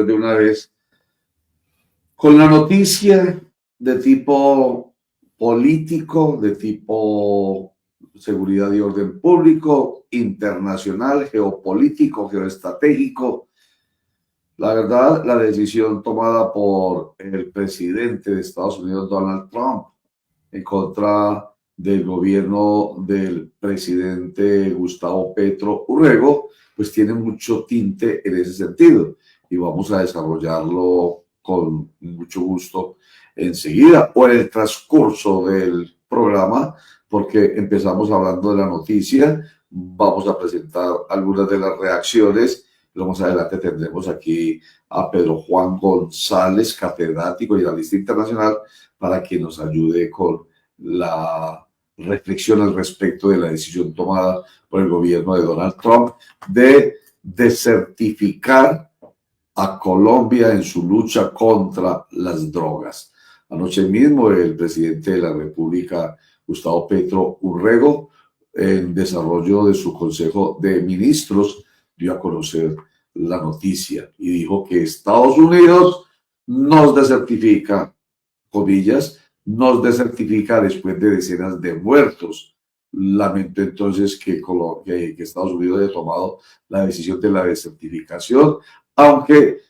pues de una vez con la noticia de tipo político, de tipo seguridad y orden público, internacional, geopolítico, geoestratégico. La verdad, la decisión tomada por el presidente de Estados Unidos, Donald Trump, en contra del gobierno del presidente Gustavo Petro Urrego, pues tiene mucho tinte en ese sentido y vamos a desarrollarlo con mucho gusto enseguida o en el transcurso del programa, porque empezamos hablando de la noticia, vamos a presentar algunas de las reacciones. Luego más adelante tendremos aquí a Pedro Juan González, catedrático y analista internacional, para que nos ayude con la reflexión al respecto de la decisión tomada por el gobierno de Donald Trump de desertificar a Colombia en su lucha contra las drogas. Anoche mismo el presidente de la República, Gustavo Petro Urrego, en desarrollo de su Consejo de Ministros, dio a conocer la noticia y dijo que Estados Unidos nos desertifica, comillas, nos desertifica después de decenas de muertos. Lamento entonces que Estados Unidos haya tomado la decisión de la desertificación, aunque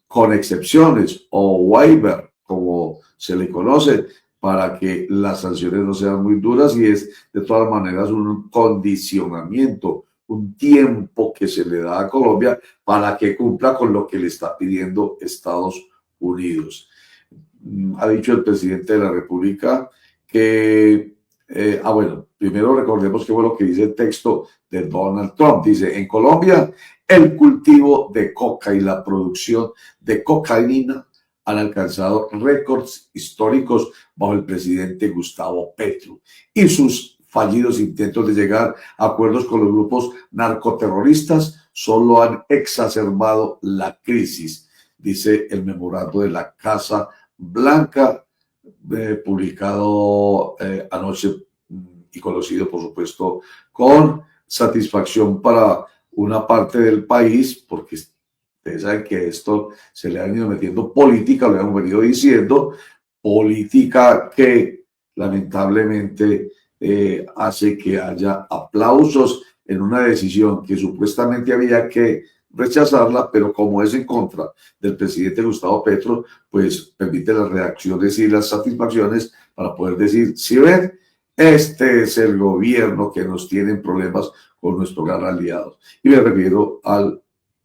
con excepciones o waiver, como se le conoce, para que las sanciones no sean muy duras, y es de todas maneras un condicionamiento, un tiempo que se le da a Colombia para que cumpla con lo que le está pidiendo Estados Unidos. Ha dicho el presidente de la República que, bueno, primero recordemos qué fue lo que dice el texto de Donald Trump. Dice, en Colombia, el cultivo de coca y la producción de cocaína han alcanzado récords históricos bajo el presidente Gustavo Petro y sus fallidos intentos de llegar a acuerdos con los grupos narcoterroristas solo han exacerbado la crisis, dice el memorando de la Casa Blanca, publicado anoche y conocido, por supuesto, con satisfacción para una parte del país, porque ustedes saben que esto se le ha ido metiendo política, lo hemos venido diciendo, política que lamentablemente hace que haya aplausos en una decisión que supuestamente había que rechazarla, pero como es en contra del presidente Gustavo Petro, pues permite las reacciones y las satisfacciones para poder decir, si ven, este es el gobierno que nos tiene en problemas con nuestro gran aliado. Y me refiero a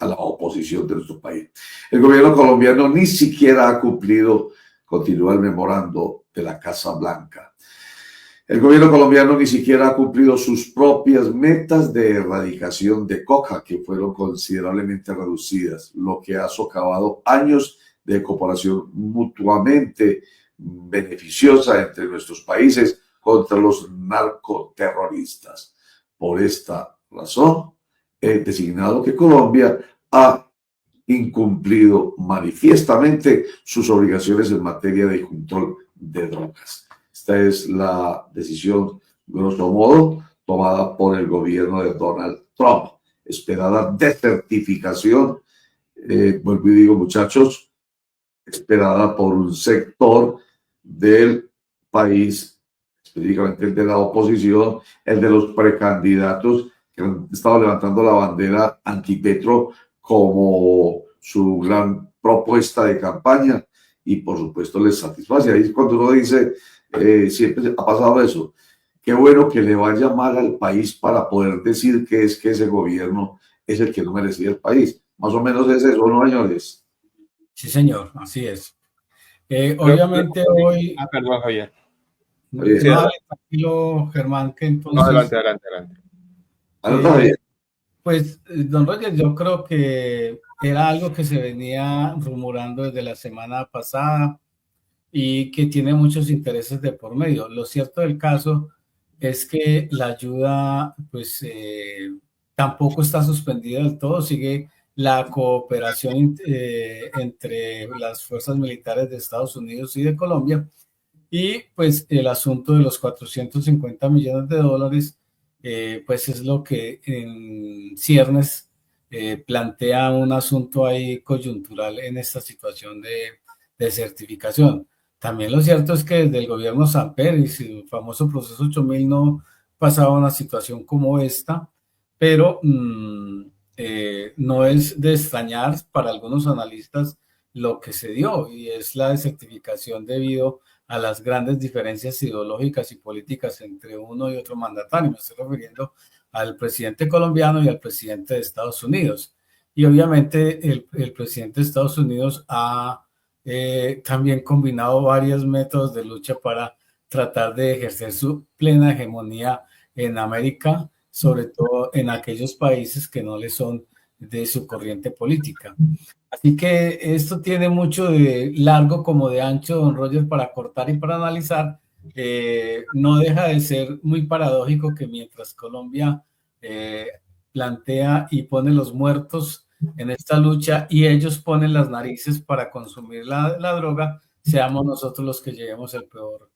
la oposición de nuestro país. El gobierno colombiano ni siquiera ha cumplido, continúa el memorando de la Casa Blanca, el gobierno colombiano ni siquiera ha cumplido sus propias metas de erradicación de coca, que fueron considerablemente reducidas, lo que ha socavado años de cooperación mutuamente beneficiosa entre nuestros países contra los narcoterroristas. Por esta razón, he designado que Colombia ha incumplido manifiestamente sus obligaciones en materia de control de drogas. Esta es la decisión, grosso modo, tomada por el gobierno de Donald Trump. Esperada desertificación, vuelvo y digo, muchachos, esperada por un sector del país, específicamente el de la oposición, el de los precandidatos que han estado levantando la bandera antipetro como su gran propuesta de campaña, y por supuesto les satisface. Ahí es cuando uno dice, siempre ha pasado eso, qué bueno que le vaya mal al país para poder decir que es que ese gobierno es el que no merecía el país. Más o menos es eso, ¿no, señores? Sí, señor, así es. Obviamente hoy... perdón, Javier. No, tranquilo, Germán, que entonces... No, adelante. Pues, don Roger, yo creo que era algo que se venía rumorando desde la semana pasada y que tiene muchos intereses de por medio. Lo cierto del caso es que la ayuda, pues, tampoco está suspendida del todo. Sigue la cooperación entre las fuerzas militares de Estados Unidos y de Colombia. Y pues el asunto de los 450 millones de dólares, pues es lo que en ciernes plantea un asunto ahí coyuntural en esta situación de certificación. También lo cierto es que desde el gobierno Samper y su famoso proceso 8000 no pasaba una situación como esta, pero no es de extrañar para algunos analistas lo que se dio, y es la desertificación debido a las grandes diferencias ideológicas y políticas entre uno y otro mandatario. Me estoy refiriendo al presidente colombiano y al presidente de Estados Unidos. Y obviamente el presidente de Estados Unidos ha también combinado varios métodos de lucha para tratar de ejercer su plena hegemonía en América, sobre todo en aquellos países que no le son de su corriente política. Así que esto tiene mucho de largo como de ancho, don Roger, para cortar y para analizar. No deja de ser muy paradójico que mientras Colombia eh, plantea y pone los muertos en esta lucha y ellos ponen las narices para consumir la droga, seamos nosotros los que llevemos el peor,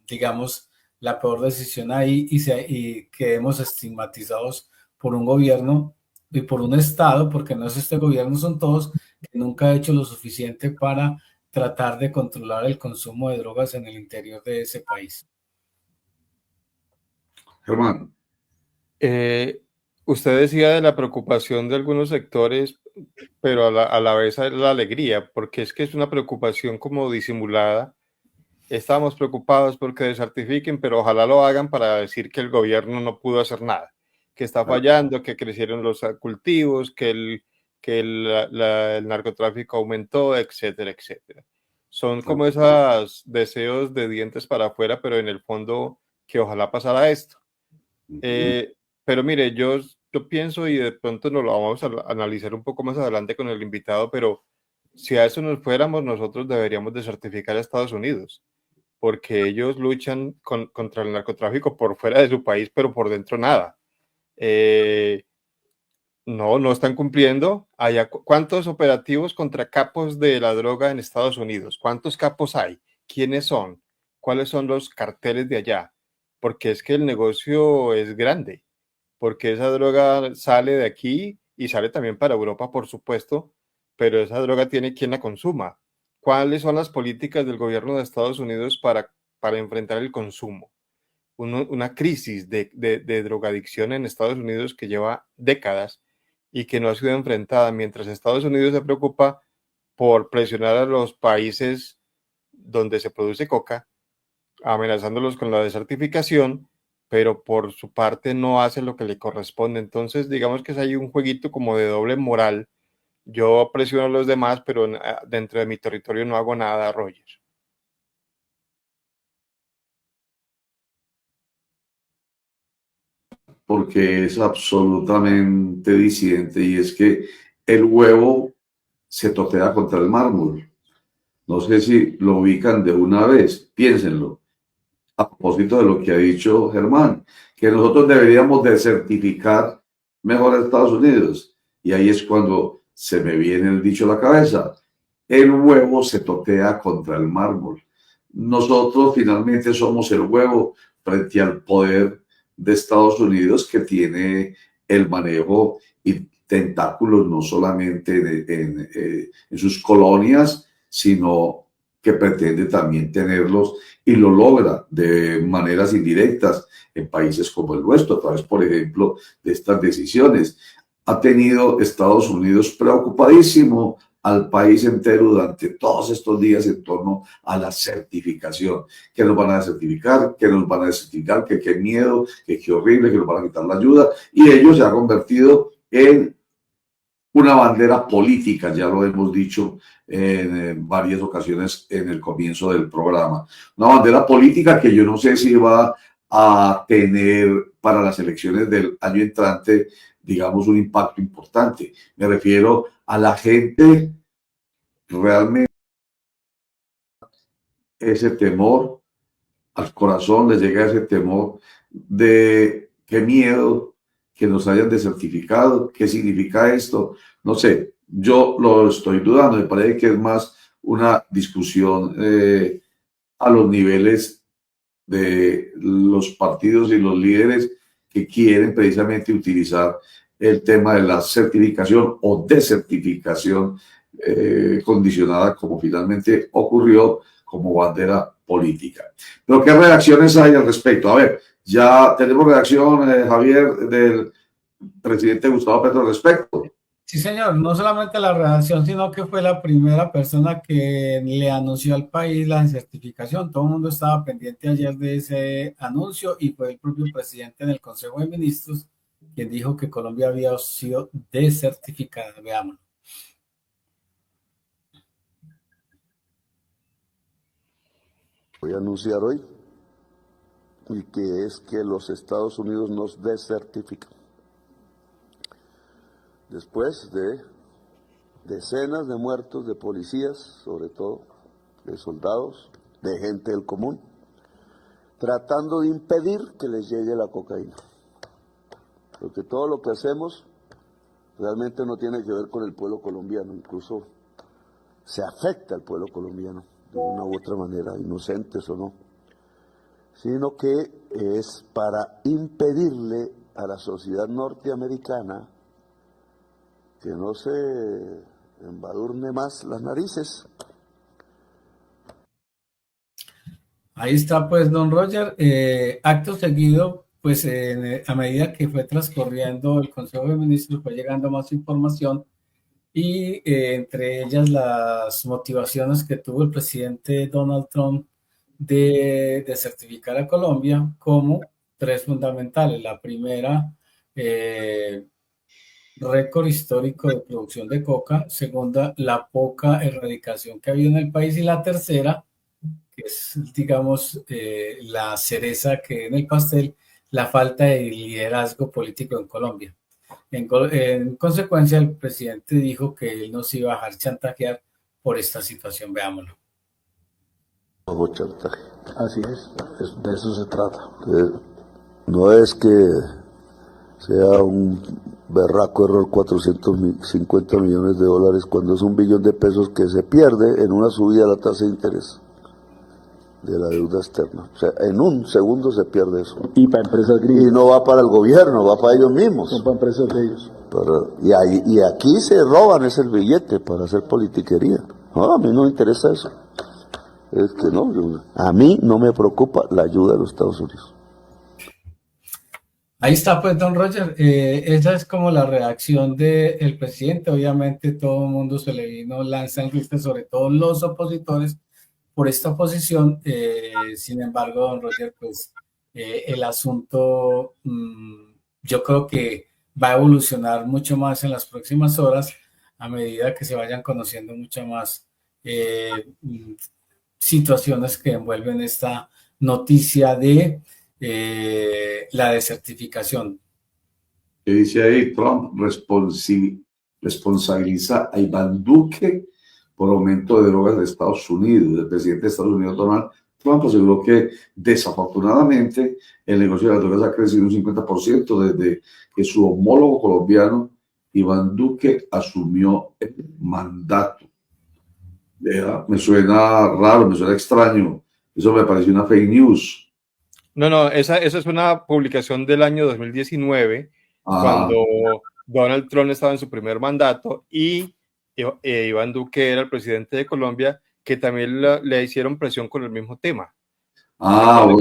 digamos, la peor decisión ahí y quedemos estigmatizados por un gobierno y por un Estado, porque no es este gobierno, son todos, que nunca ha hecho lo suficiente para tratar de controlar el consumo de drogas en el interior de ese país. Germán. Usted decía de la preocupación de algunos sectores, pero a la vez la alegría, porque es que es una preocupación como disimulada. Estamos preocupados porque desertifiquen, pero ojalá lo hagan para decir que el gobierno no pudo hacer nada, que está fallando, que crecieron los cultivos, que el narcotráfico aumentó, etcétera, etcétera. Son como esos deseos de dientes para afuera, pero en el fondo que ojalá pasara esto. Pero mire, yo pienso, y de pronto nos lo vamos a analizar un poco más adelante con el invitado, pero si a eso nos fuéramos, nosotros deberíamos de certificar a Estados Unidos, porque ellos luchan contra el narcotráfico por fuera de su país, pero por dentro nada. No están cumpliendo. ¿Cuántos operativos contra capos de la droga en Estados Unidos? ¿Cuántos capos hay? ¿Quiénes son? ¿Cuáles son los carteles de allá? Porque es que el negocio es grande, porque esa droga sale de aquí y sale también para Europa, por supuesto, pero esa droga tiene quien la consuma. ¿Cuáles son las políticas del gobierno de Estados Unidos para enfrentar el consumo? Una crisis de drogadicción en Estados Unidos que lleva décadas y que no ha sido enfrentada, mientras Estados Unidos se preocupa por presionar a los países donde se produce coca, amenazándolos con la desertificación, pero por su parte no hace lo que le corresponde. Entonces, digamos que hay un jueguito como de doble moral. Yo presiono a los demás, pero dentro de mi territorio no hago nada, Roger. Porque es absolutamente disidente, y es que el huevo se totea contra el mármol. No sé si lo ubican de una vez, piénsenlo. A propósito de lo que ha dicho Germán, que nosotros deberíamos de certificar mejor a Estados Unidos. Y ahí es cuando se me viene el dicho a la cabeza: el huevo se totea contra el mármol. Nosotros finalmente somos el huevo frente al poder de Estados Unidos, que tiene el manejo y tentáculos no solamente en sus colonias, sino que pretende también tenerlos, y lo logra de maneras indirectas en países como el nuestro, a través, por ejemplo, de estas decisiones. Ha tenido Estados Unidos preocupadísimo al país entero durante todos estos días en torno a la certificación. ¿Qué nos van a certificar? ¿Qué nos van a certificar? ¿Que qué miedo? ¿Que qué horrible? ¿Que nos van a quitar la ayuda? Y ello se ha convertido en una bandera política, ya lo hemos dicho en varias ocasiones en el comienzo del programa. Una bandera política que yo no sé si va a tener para las elecciones del año entrante, digamos, un impacto importante. Me refiero a la gente realmente, ese temor, al corazón les llega ese temor de qué miedo que nos hayan desertificado, qué significa esto, no sé, yo lo estoy dudando, me parece que es más una discusión a los niveles de los partidos y los líderes que quieren precisamente utilizar el tema de la certificación o desertificación condicionada, como finalmente ocurrió, como bandera política. Pero ¿qué reacciones hay al respecto? A ver, ya tenemos reacción, Javier, del presidente Gustavo Petro al respecto. Sí, señor, no solamente la redacción, sino que fue la primera persona que le anunció al país la certificación. Todo el mundo estaba pendiente ayer de ese anuncio y fue el propio presidente en el Consejo de Ministros quien dijo que Colombia había sido desertificada. Veámoslo. Voy a anunciar hoy y que es que los Estados Unidos nos desertifican. Después de decenas de muertos de policías, sobre todo, de soldados, de gente del común, tratando de impedir que les llegue la cocaína. Porque todo lo que hacemos realmente no tiene que ver con el pueblo colombiano, incluso se afecta al pueblo colombiano de una u otra manera, inocentes o no, sino que es para impedirle a la sociedad norteamericana que no se embadurne más las narices. Ahí está pues don Roger, acto seguido, pues a medida que fue transcurriendo el Consejo de Ministros fue llegando más información y entre ellas las motivaciones que tuvo el presidente Donald Trump de certificar a Colombia como tres fundamentales. La primera, récord histórico de producción de coca. Segunda, la poca erradicación que había en el país. Y la tercera, que es, digamos, la cereza que en el pastel, la falta de liderazgo político en Colombia. En consecuencia, el presidente dijo que él no se iba a dejar chantajear por esta situación. Veámoslo. Hago chantaje. Así es, de eso se trata. No es que sea un berraco error 450 millones de dólares cuando es $1 billón que se pierde en una subida de la tasa de interés de la deuda externa. O sea, en un segundo se pierde eso. Y para empresas gringas. Y no va para el gobierno, va para ellos mismos. Son para empresas de ellos. Y aquí se roban ese billete para hacer politiquería. No, a mí no me interesa eso. Es que no, a mí no me preocupa la ayuda de los Estados Unidos. Ahí está pues don Roger, esa es como la reacción del presidente. Obviamente todo el mundo se le vino lanza en rifle, sobre todo los opositores, por esta posición. Sin embargo, don Roger, pues el asunto yo creo que va a evolucionar mucho más en las próximas horas a medida que se vayan conociendo mucho más situaciones que envuelven esta noticia de la desertificación. Que dice ahí, Trump responsabiliza a Iván Duque por aumento de drogas de Estados Unidos. El presidente de Estados Unidos, Donald Trump, aseguró que desafortunadamente el negocio de las drogas ha crecido un 50% desde que su homólogo colombiano, Iván Duque, asumió el mandato. Me suena raro, me suena extraño. Eso me pareció una fake news. No, esa es una publicación del año 2019, cuando Donald Trump estaba en su primer mandato y Iván Duque era el presidente de Colombia, que también le hicieron presión con el mismo tema. Bueno.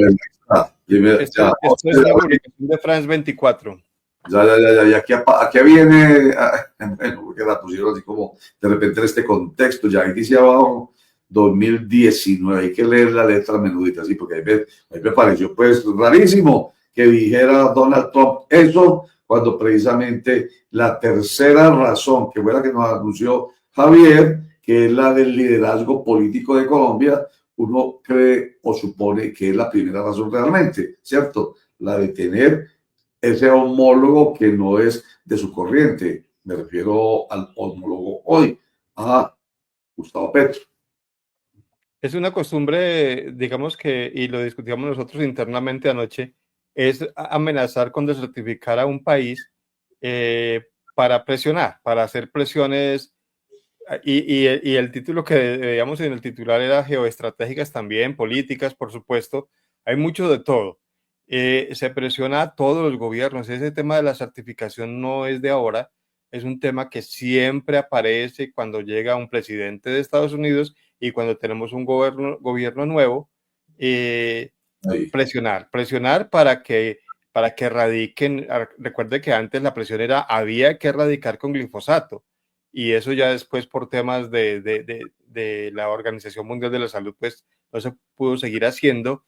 Esto es una publicación de France 24. Y aquí viene, bueno, porque la pusieron así como de repente en este contexto, ya ahí dice abajo 2019, hay que leer la letra menudita, así, porque ahí me pareció pues rarísimo que dijera Donald Trump eso, cuando precisamente la tercera razón, que fue la que nos anunció Javier, que es la del liderazgo político de Colombia, uno cree o supone que es la primera razón realmente, ¿cierto? La de tener ese homólogo que no es de su corriente. Me refiero al homólogo hoy, a Gustavo Petro. Es una costumbre, digamos que, y lo discutíamos nosotros internamente anoche, es amenazar con desertificar a un país para presionar, para hacer presiones. Y el título que veíamos en el titular era geoestratégicas también, políticas, por supuesto. Hay mucho de todo. se presiona a todos los gobiernos. Ese tema de la certificación no es de ahora, es un tema que siempre aparece cuando llega un presidente de Estados Unidos y cuando tenemos un gobierno nuevo. Presionar para que erradiquen. Recuerde que antes la presión era había que erradicar con glifosato, y eso ya después por temas de la Organización Mundial de la Salud pues no se pudo seguir haciendo,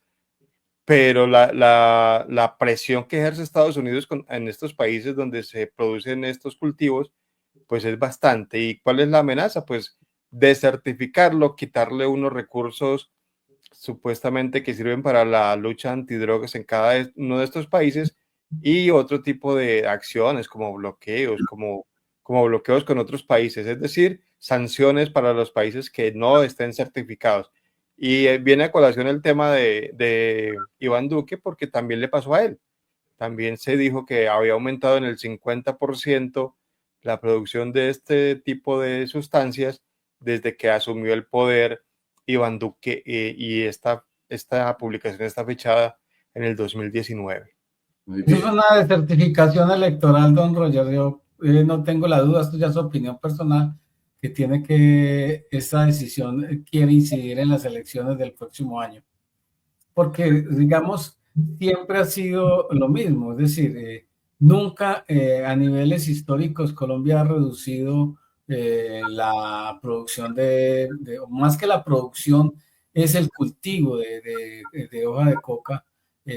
pero la presión que ejerce Estados Unidos en estos países donde se producen estos cultivos pues es bastante. ¿Y cuál es la amenaza? Pues desertificarlo, quitarle unos recursos supuestamente que sirven para la lucha antidrogas en cada uno de estos países, y otro tipo de acciones como bloqueos, como bloqueos con otros países, es decir, sanciones para los países que no estén certificados. Y viene a colación el tema de Iván Duque, porque también le pasó a él. También se dijo que había aumentado en el 50% la producción de este tipo de sustancias desde que asumió el poder Iván Duque, y esta publicación está fechada en el 2019. Eso es una desertificación electoral, don Roger. Yo no tengo la duda, esto ya es su opinión personal, que tiene que esta decisión quiere incidir en las elecciones del próximo año. Porque, digamos, siempre ha sido lo mismo, es decir, nunca a niveles históricos Colombia ha reducido la producción más que la producción, es el cultivo de hoja de coca.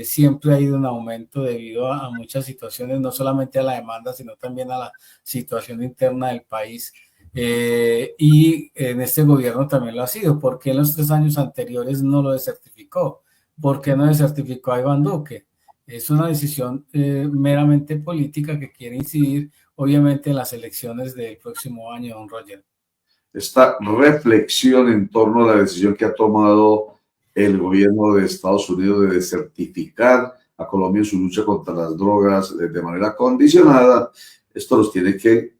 Siempre ha ido en aumento debido a muchas situaciones, no solamente a la demanda, sino también a la situación interna del país. Y en este gobierno también lo ha sido. ¿Por qué en los 3 años anteriores no lo desertificó? ¿Por qué no desertificó a Iván Duque? Es una decisión meramente política que quiere incidir, obviamente, en las elecciones del próximo año, don Roger. Esta reflexión en torno a la decisión que ha tomado el gobierno de Estados Unidos de desertificar a Colombia en su lucha contra las drogas de manera condicionada, esto los tiene que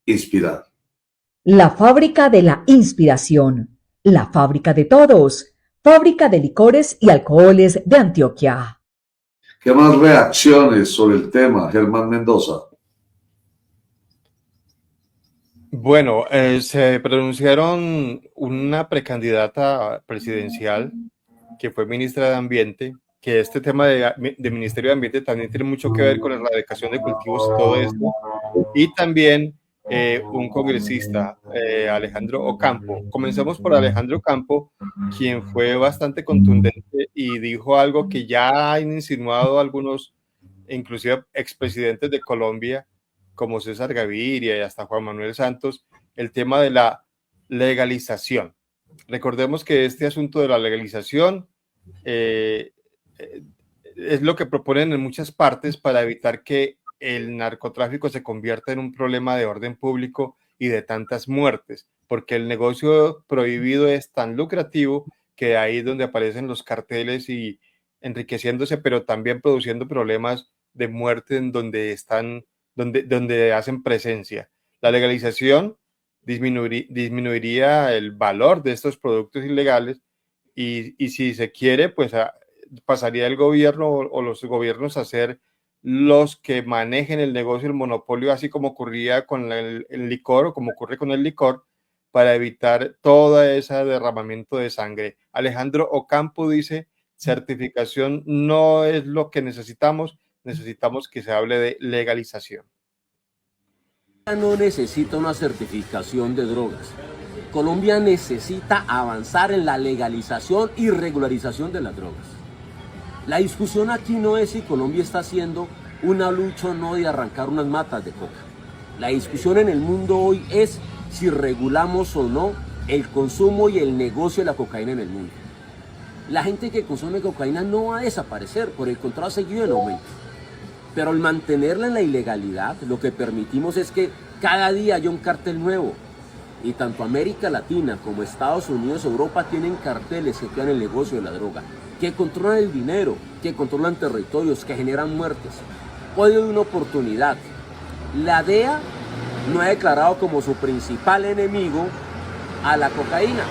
inspirar. La fábrica de la inspiración, la fábrica de todos, fábrica de licores y alcoholes de Antioquia. ¿Qué más reacciones sobre el tema, Germán Mendoza? Bueno, se pronunciaron una precandidata presidencial que fue ministra de Ambiente, que este tema de Ministerio de Ambiente también tiene mucho que ver con la erradicación de cultivos y todo esto, y también un congresista, Alejandro Ocampo. Comencemos por Alejandro Ocampo, quien fue bastante contundente y dijo algo que ya han insinuado algunos, inclusive expresidentes de Colombia, como César Gaviria y hasta Juan Manuel Santos, el tema de la legalización. Recordemos que este asunto de la legalización es lo que proponen en muchas partes para evitar que el narcotráfico se convierta en un problema de orden público y de tantas muertes, porque el negocio prohibido es tan lucrativo que ahí es donde aparecen los carteles y enriqueciéndose, pero también produciendo problemas de muerte en donde hacen presencia. La legalización disminuiría el valor de estos productos ilegales, y si se quiere, pues pasaría el gobierno o los gobiernos a ser los que manejen el negocio, el monopolio, así como ocurría con el licor, o como ocurre con el licor, para evitar todo ese derramamiento de sangre. Alejandro Ocampo dice: certificación no es lo que necesitamos que se hable de legalización. No necesita una certificación de drogas. Colombia necesita avanzar en la legalización y regularización de las drogas. La discusión aquí no es si Colombia está haciendo una lucha o no de arrancar unas matas de coca. La discusión en el mundo hoy es si regulamos o no el consumo y el negocio de la cocaína en el mundo. La gente que consume cocaína no va a desaparecer, por el contrario, ha seguido en aumento. Pero al mantenerla en la ilegalidad, lo que permitimos es que cada día haya un cartel nuevo. Y tanto América Latina como Estados Unidos, Europa tienen carteles que crean el negocio de la droga, que controlan el dinero, que controlan territorios, que generan muertes. Hoy hay una oportunidad. La DEA no ha declarado como su principal enemigo a la cocaína.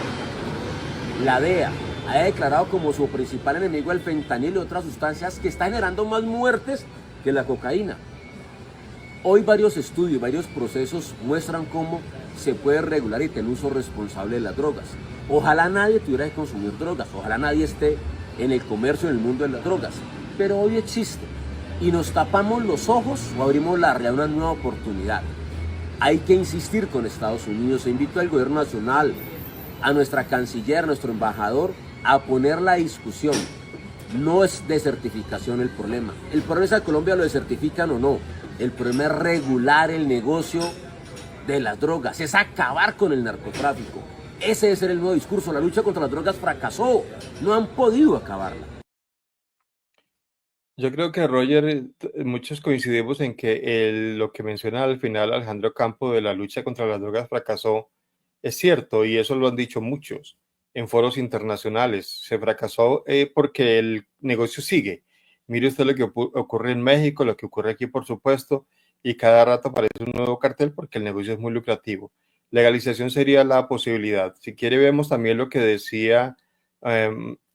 La DEA, haya declarado como su principal enemigo el fentanilo y otras sustancias que están generando más muertes que la cocaína. Hoy varios estudios, varios procesos muestran cómo se puede regular y tener uso responsable de las drogas. Ojalá nadie tuviera que consumir drogas, ojalá nadie esté en el comercio, en el mundo de las drogas, pero hoy existe y nos tapamos los ojos o abrimos la realidad a una nueva oportunidad. Hay que insistir con Estados Unidos. Invito al gobierno nacional, a nuestra canciller, a nuestro embajador, a poner la discusión. No es desertificación el problema. El problema es a Colombia lo desertifican o no. El problema es regular el negocio de las drogas, es acabar con el narcotráfico. Ese debe ser el nuevo discurso. La lucha contra las drogas fracasó. No han podido acabarla. Yo creo que Roger, muchos coincidimos en que lo que menciona al final Alejandro Campo de la lucha contra las drogas fracasó es cierto, y eso lo han dicho muchos en foros internacionales. Se fracasó porque el negocio sigue. Mire usted lo que ocurre en México, lo que ocurre aquí, por supuesto, y cada rato aparece un nuevo cartel porque el negocio es muy lucrativo. Legalización sería la posibilidad. Si quiere, vemos también lo que decía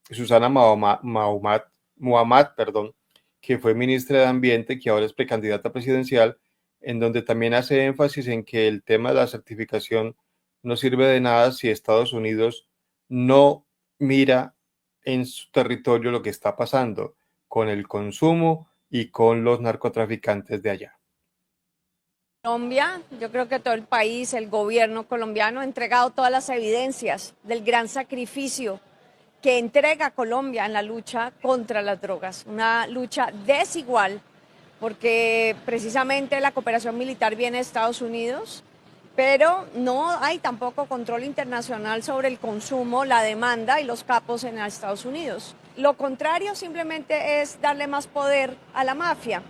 Susana Muhammad, que fue ministra de Ambiente, que ahora es precandidata presidencial, en donde también hace énfasis en que el tema de la certificación no sirve de nada si Estados Unidos no mira en su territorio lo que está pasando con el consumo y con los narcotraficantes de allá. Colombia, yo creo que todo el país, el gobierno colombiano ha entregado todas las evidencias del gran sacrificio que entrega Colombia en la lucha contra las drogas, una lucha desigual, porque precisamente la cooperación militar viene de Estados Unidos, pero no hay tampoco control internacional sobre el consumo, la demanda y los capos en Estados Unidos. Lo contrario simplemente es darle más poder a la mafia,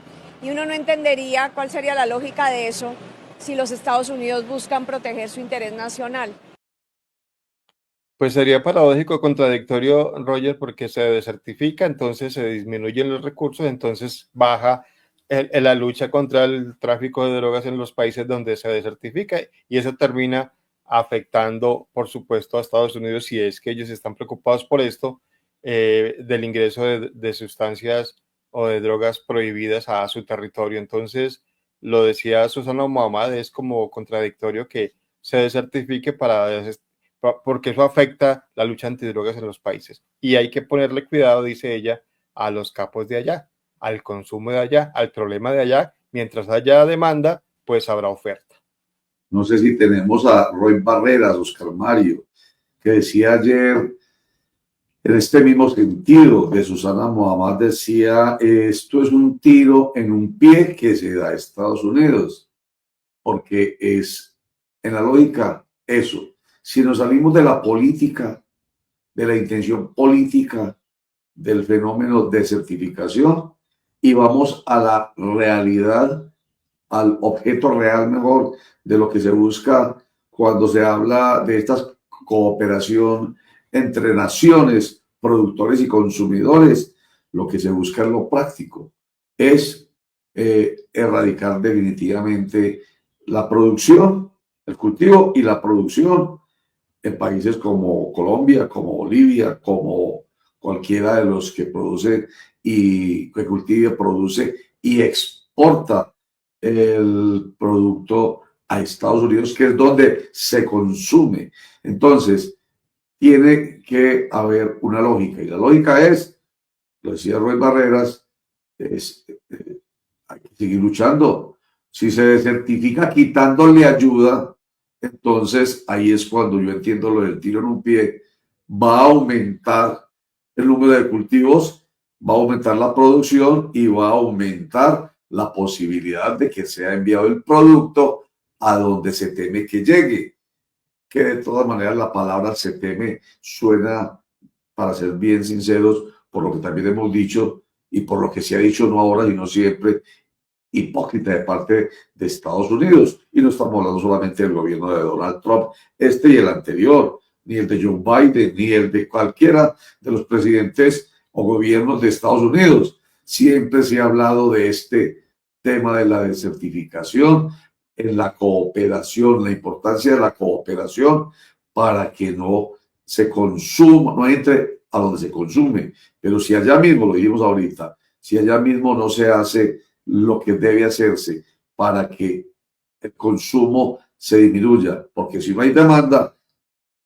y uno no entendería cuál sería la lógica de eso si los Estados Unidos buscan proteger su interés nacional. Pues sería paradójico, contradictorio, Roger, porque se desertifica, entonces se disminuyen los recursos, entonces baja la lucha contra el tráfico de drogas en los países donde se desertifica, y eso termina afectando, por supuesto, a Estados Unidos, si es que ellos están preocupados por esto, del ingreso de sustancias o de drogas prohibidas a su territorio. Entonces, lo decía Susana Muhammad, es como contradictorio que se desertifique porque eso afecta la lucha antidrogas en los países. Y hay que ponerle cuidado, dice ella, a los capos de allá, al consumo de allá, al problema de allá. Mientras haya demanda, pues habrá oferta. No sé si tenemos a Roy Barreras, Oscar Mario, que decía ayer, en este mismo sentido, que Susana Muhammad decía, esto es un tiro en un pie que se da a Estados Unidos, porque es, en la lógica, eso. Si nos salimos de la política, de la intención política del fenómeno de certificación y vamos a la realidad, al objeto real mejor de lo que se busca cuando se habla de esta cooperación entre naciones, productores y consumidores, lo que se busca en lo práctico es erradicar definitivamente la producción, el cultivo y la producción en países como Colombia, como Bolivia, como cualquiera de los que produce y que cultiva, produce y exporta el producto a Estados Unidos, que es donde se consume. Entonces, tiene que haber una lógica, y la lógica es, lo decía Roy Barreras, hay que seguir luchando. Si se desertifica quitándole ayuda, entonces ahí es cuando yo entiendo lo del tiro en un pie. Va a aumentar el número de cultivos, va a aumentar la producción y va a aumentar la posibilidad de que sea enviado el producto a donde se teme que llegue. Que de todas maneras la palabra se teme suena, para ser bien sinceros, por lo que también hemos dicho y por lo que se ha dicho no ahora sino siempre, hipócrita de parte de Estados Unidos. Y no estamos hablando solamente del gobierno de Donald Trump, este y el anterior, ni el de Joe Biden, ni el de cualquiera de los presidentes o gobiernos de Estados Unidos. Siempre se ha hablado de este tema de la desertificación, en la cooperación, la importancia de la cooperación para que no se consuma, no entre a donde se consume. Pero si allá mismo, lo dijimos ahorita, si allá mismo no se hace lo que debe hacerse para que el consumo se disminuya, porque si no hay demanda,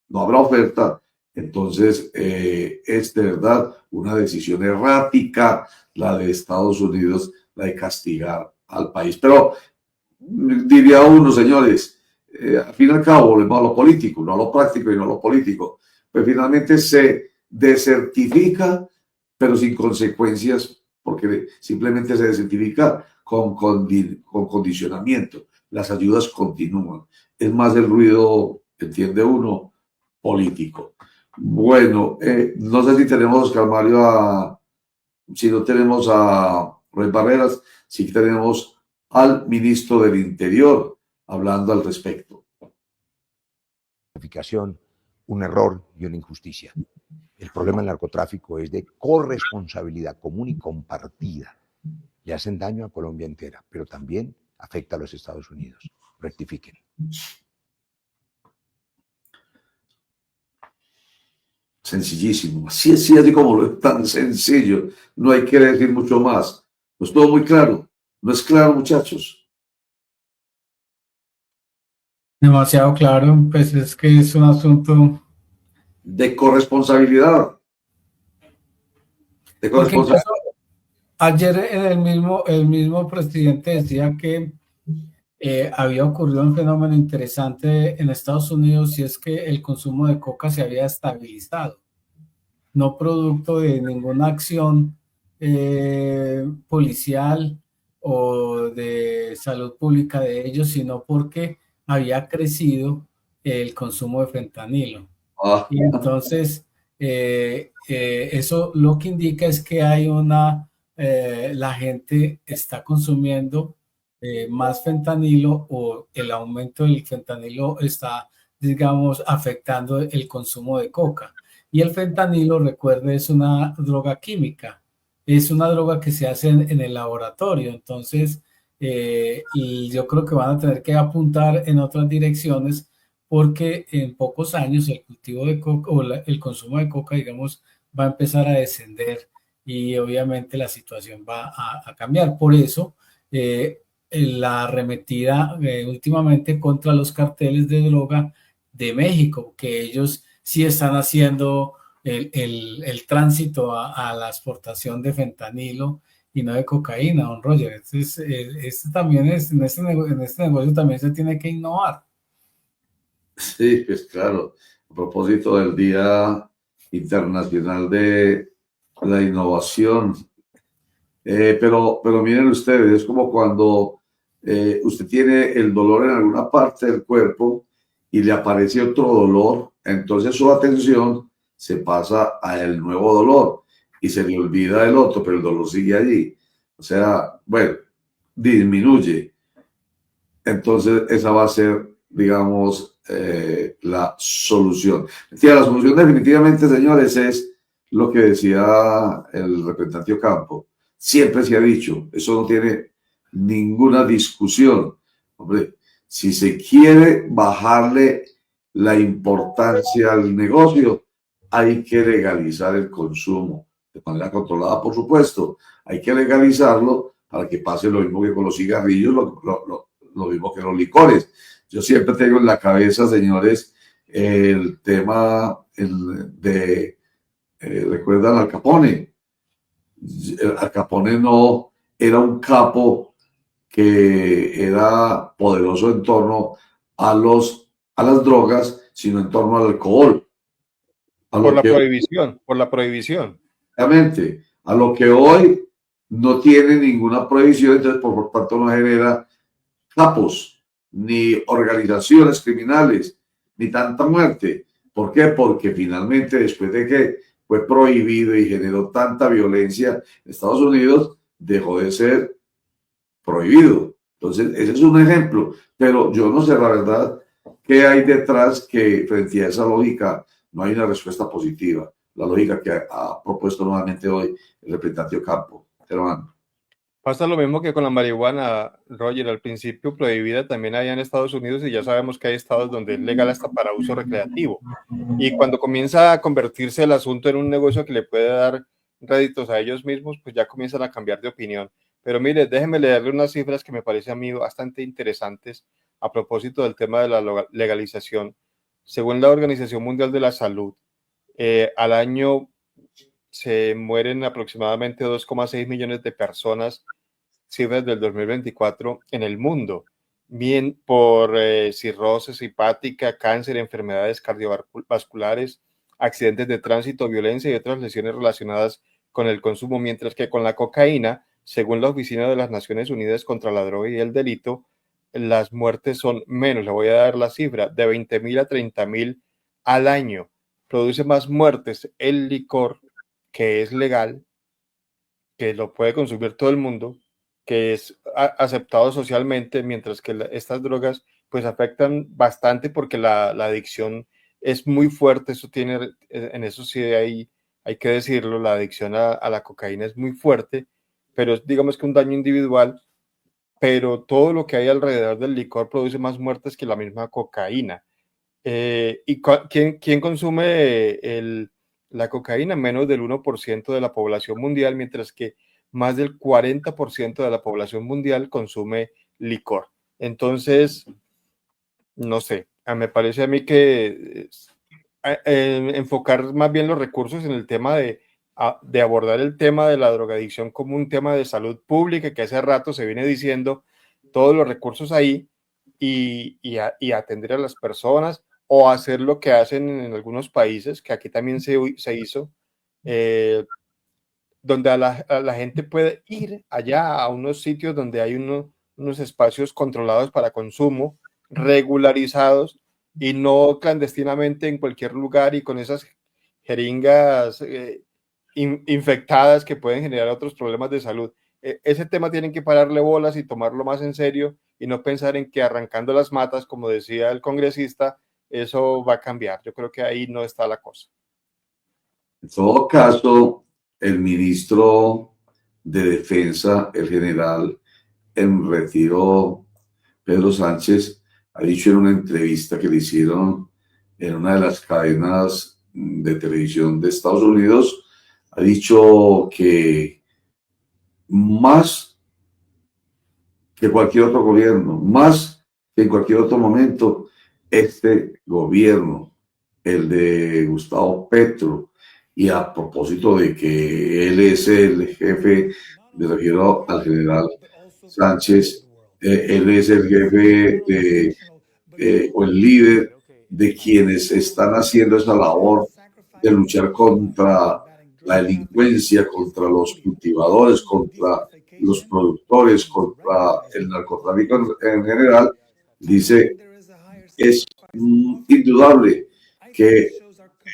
no habrá oferta, entonces es de verdad una decisión errática la de Estados Unidos, la de castigar al país. Pero diría uno, señores, al fin y al cabo volvemos a lo político, no a lo práctico y no a lo político. Pues finalmente se desertifica, pero sin consecuencias, porque simplemente se desertifica con condicionamiento. Las ayudas continúan. Es más el ruido, entiende uno, político. Bueno, no sé si tenemos, Oscar Mario, si no tenemos a Rey Barreras, sí tenemos al ministro del Interior hablando al respecto. Un error y una injusticia. El problema del narcotráfico es de corresponsabilidad común y compartida. Le hacen daño a Colombia entera, pero también afecta a los Estados Unidos. Rectifiquen. Sencillísimo, así como lo es tan sencillo, no hay que decir mucho más. No es todo muy claro, no es claro, muchachos. Demasiado claro, pues es que es un asunto de corresponsabilidad. Porque incluso ayer el mismo presidente decía que había ocurrido un fenómeno interesante en Estados Unidos, y es que el consumo de coca se había estabilizado, no producto de ninguna acción policial o de salud pública de ellos, sino porque había crecido el consumo de fentanilo. Y entonces eso lo que indica es que hay la gente está consumiendo más fentanilo, o el aumento del fentanilo está, digamos, afectando el consumo de coca. Y el fentanilo, recuerde, es una droga química, es una droga que se hace en el laboratorio. Entonces, yo creo que van a tener que apuntar en otras direcciones, porque en pocos años el cultivo de coca o el consumo de coca, digamos, va a empezar a descender, y obviamente la situación va a cambiar. Por eso, la arremetida últimamente contra los carteles de droga de México, que ellos sí están haciendo el tránsito a la exportación de fentanilo y no de cocaína, don Roger. Entonces, también en este negocio también se tiene que innovar. Sí, pues claro, a propósito del Día Internacional de la Innovación, pero miren ustedes, es como cuando usted tiene el dolor en alguna parte del cuerpo y le aparece otro dolor, entonces su atención se pasa al nuevo dolor y se le olvida el otro, pero el dolor sigue allí. O sea, bueno, disminuye. Entonces esa va a ser, digamos, la solución. La solución definitivamente, señores, es lo que decía el representante Ocampo. Siempre se ha dicho, eso no tiene ninguna discusión. Hombre, si se quiere bajarle la importancia al negocio, hay que legalizar el consumo, de manera controlada, por supuesto. Hay que legalizarlo para que pase lo mismo que con los cigarrillos, lo mismo que los licores. Yo siempre tengo en la cabeza, señores, el tema ¿recuerdan Al Capone? Al Capone no era un capo que era poderoso en torno a las drogas, sino en torno al alcohol. Por la prohibición. Exactamente. A lo que hoy no tiene ninguna prohibición, entonces por tanto no genera capos, ni organizaciones criminales, ni tanta muerte. ¿Por qué? Porque finalmente, después de que fue prohibido y generó tanta violencia en Estados Unidos, dejó de ser prohibido. Entonces, ese es un ejemplo. Pero yo no sé, la verdad, qué hay detrás, que frente a esa lógica no hay una respuesta positiva. La lógica que ha propuesto nuevamente hoy el representante Ocampo. Hermano. Pasa lo mismo que con la marihuana, Roger, al principio prohibida también allá en Estados Unidos, y ya sabemos que hay estados donde es legal hasta para uso recreativo. Y cuando comienza a convertirse el asunto en un negocio que le puede dar réditos a ellos mismos, pues ya comienzan a cambiar de opinión. Pero mire, déjeme leerle unas cifras que me parecen a mí bastante interesantes a propósito del tema de la legalización. Según la Organización Mundial de la Salud, al año se mueren aproximadamente 2,6 millones de personas, cifras del 2024, en el mundo, bien por cirrosis hepática, cáncer, enfermedades cardiovasculares, accidentes de tránsito, violencia y otras lesiones relacionadas con el consumo, mientras que con la cocaína, según la Oficina de las Naciones Unidas contra la Droga y el Delito, las muertes son menos. Le voy a dar la cifra, de 20.000 a 30.000 al año. Produce más muertes el licor, que es legal, que lo puede consumir todo el mundo, que es aceptado socialmente, mientras que estas drogas pues afectan bastante porque la adicción es muy fuerte. Eso tiene, en eso sí hay que decirlo, la adicción a la cocaína es muy fuerte, pero digamos que un daño individual, pero todo lo que hay alrededor del licor produce más muertes que la misma cocaína. ¿Y quién consume la cocaína? Menos del 1% de la población mundial, mientras que más del 40% de la población mundial consume licor. Entonces, no sé, me parece a mí que enfocar más bien los recursos en el tema de abordar el tema de la drogadicción como un tema de salud pública, que hace rato se viene diciendo, todos los recursos ahí, y atender a las personas, o hacer lo que hacen en algunos países, que aquí también se hizo, donde a la gente puede ir allá a unos sitios donde hay unos espacios controlados para consumo, regularizados, y no clandestinamente en cualquier lugar y con esas jeringas infectadas que pueden generar otros problemas de salud. Ese tema tienen que pararle bolas y tomarlo más en serio, y no pensar en que arrancando las matas, como decía el congresista, eso va a cambiar. Yo creo que ahí no está la cosa. En todo caso, el ministro de Defensa, el general en retiro, Pedro Sánchez, ha dicho en una entrevista que le hicieron en una de las cadenas de televisión de Estados Unidos, ha dicho que más que cualquier otro gobierno, más que en cualquier otro momento, este gobierno, el de Gustavo Petro, y a propósito de que él es el jefe, me refiero al general Sánchez, él es el jefe o el líder de quienes están haciendo esa labor de luchar contra la delincuencia, contra los cultivadores, contra los productores, contra el narcotráfico en general. Dice, es indudable que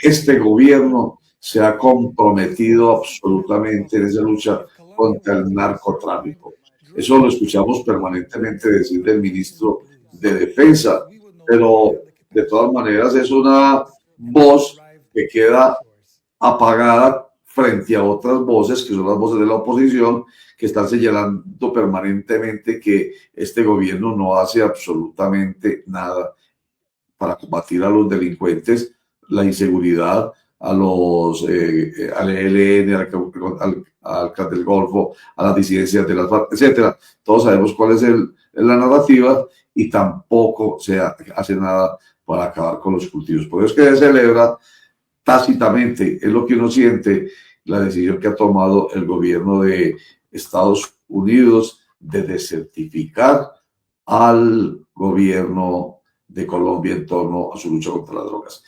este gobierno se ha comprometido absolutamente en esa lucha contra el narcotráfico. Eso lo escuchamos permanentemente decir del ministro de Defensa, pero de todas maneras es una voz que queda apagada frente a otras voces, que son las voces de la oposición, que están señalando permanentemente que este gobierno no hace absolutamente nada para combatir a los delincuentes, la inseguridad, al ELN, al Clan del Golfo, a las disidencias de las FARC, etcétera. Todos sabemos cuál es la narrativa, y tampoco se hace nada para acabar con los cultivos. Por eso es que se celebra tácitamente, es lo que uno siente, la decisión que ha tomado el gobierno de Estados Unidos de desertificar al gobierno de Colombia en torno a su lucha contra las drogas.